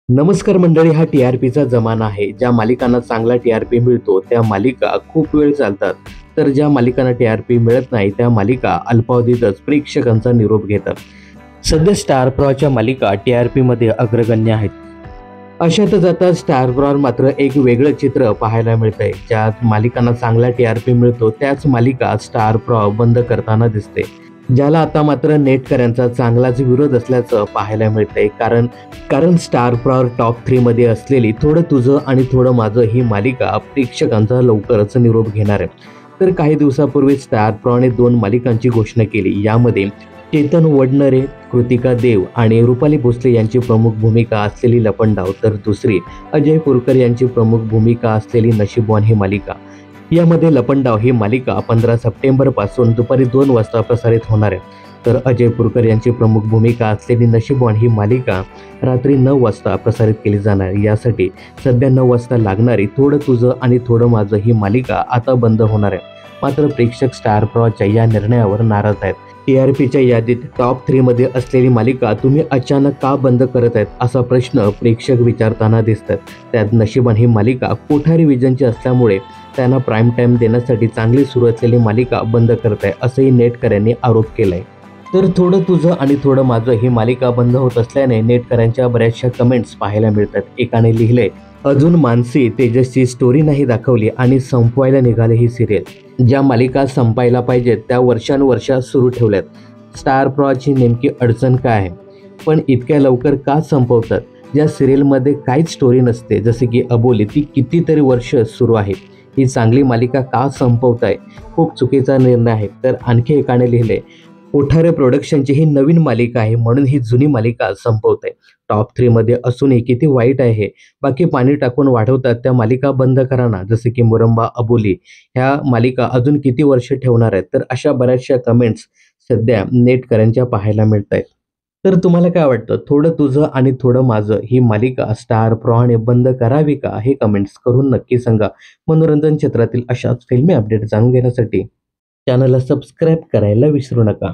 नमस्कार मंडळी, हा टी-आर-पीचा जमाना आहे. ज्या मालिकांना चांगला टी-आर-पी मिळतो त्या मालिका खूप वेळ चालतात, तर ज्या मालिकांना टी-आर-पी मिळत नाही त्या मालिका अल्पावधीतच प्रेक्षकांचा निरोप घेतात. सध्या स्टार प्रवाहच्या मालिका टी-आर-पीमध्ये अग्रगण्य आहेत. अशातच आता स्टार प्रवाह मात्र एक वेगळं चित्र पाहायला मिळतंय. ज्या मालिकांना चांगला टी-आर-पी मिळतो त्याच मालिका स्टार प्रवाह बंद करताना दिसते. ज्याला आता मात्र नेटकऱ्यांचा चांगलाच विरोध असल्याचं पाहायला मिळतंय. कारण कारण स्टार प्रवाह टॉप 3 मध्ये असलेली थोडं तुझं आणि थोडं माझं ही मालिका प्रेक्षकांचा लवकरच निरोप घेणार आहे. तर काही दिवसापूर्वी स्टार प्रवाहने 2 मालिकांची घोषणा केली. यामध्ये चेतन वडनेरे, कृतिका देव आणि रुपाली भोसले यांची प्रमुख भूमिका असलेली लपंडाव, तर दुसरी अजय पुरकर यांची प्रमुख भूमिका असलेली नशीबवान ही मालिका. यामध्ये लपंडाव ही मालिका 15 सप्टेंबर पासून दुपारी 2 वाजता प्रसारित होणार आहे. तर अजय पुरकर यांची प्रमुख भूमिका असलेली नशीबवान ही मालिका रात्री 9 वाजता प्रसारित केली जाणार. यासाठी सध्या 9 वाजता लागणारी थोडं तुझं आणि थोडं माझं ही मालिका आता बंद होणार आहे. मात्र प्रेक्षक स्टार प्रवाहच्या या निर्णयावर नाराज आहेत. टी-आर-पीच्या यादीत टॉप 3 मध्ये असलेली मालिका तुम्ही अचानक का बंद करत आहेत, असा प्रश्न प्रेक्षक विचारताना दिसतात. त्यात नशीबवान ही मालिका कोठारी विजनची असल्यामुळे त्यांना प्राईम टाइम देण्यासाठी चांगली सुरू असलेली मालिका बंद करताय, असंही नेटकऱ्यांनी आरोप केलाय. तर थोडं तुझं आणि थोडं माझं ही मालिका बंद होत असल्याने नेटकऱ्यांच्या बऱ्याचशा कमेंट्स पाहायला मिळतात. एकाने लिहिलंय, अजून मानसी तेजसची स्टोरी नाही दाखवली आणि संपवायला निघाले ही सिरियल. ज्या मालिका संपायला पाहिजेत त्या वर्षानुवर्षा सुरू ठेवल्यात. स्टार प्रवाहाची नेमकी अडचण काय आहे, पण इतक्या लवकर का संपवतात? ज्या सिरियलमध्ये काहीच स्टोरी नसते, जसे की अबोली, ती कितीतरी वर्ष सुरू आहे. ही चांगली मालिका का संपवताय? खूप चुकीचा निर्णय आहे. तर आणखी एकाने लिहिले, कोठारे प्रोडक्शनची ही नवीन मालिका आहे म्हणून ही जुनी मालिका संपवते. टॉप 3 मध्ये असूनही किती वाईट आहे हे. बाकी पाणी टाकून वाढवतात त्या मालिका बंद करा ना, जसे की मुरंबा, अबोली ह्या मालिका अजून किती वर्ष ठेवणार आहेत? तर अशा बऱ्याचशा कमेंट्स सध्या नेटकऱ्यांच्या पाहायला मिळत आहेत. तर तुम्हाला काय वाटतं, थोडं तुझं आणि थोडं माझं ही मालिका स्टार प्रवाहाने बंद करावी का? हे कमेंट्स करून नक्की सांगा. मनोरंजन क्षेत्रातील अशाच फिल्मी अपडेट जाणून घेण्यासाठी चॅनलला सबस्क्राईब करायला विसरू नका.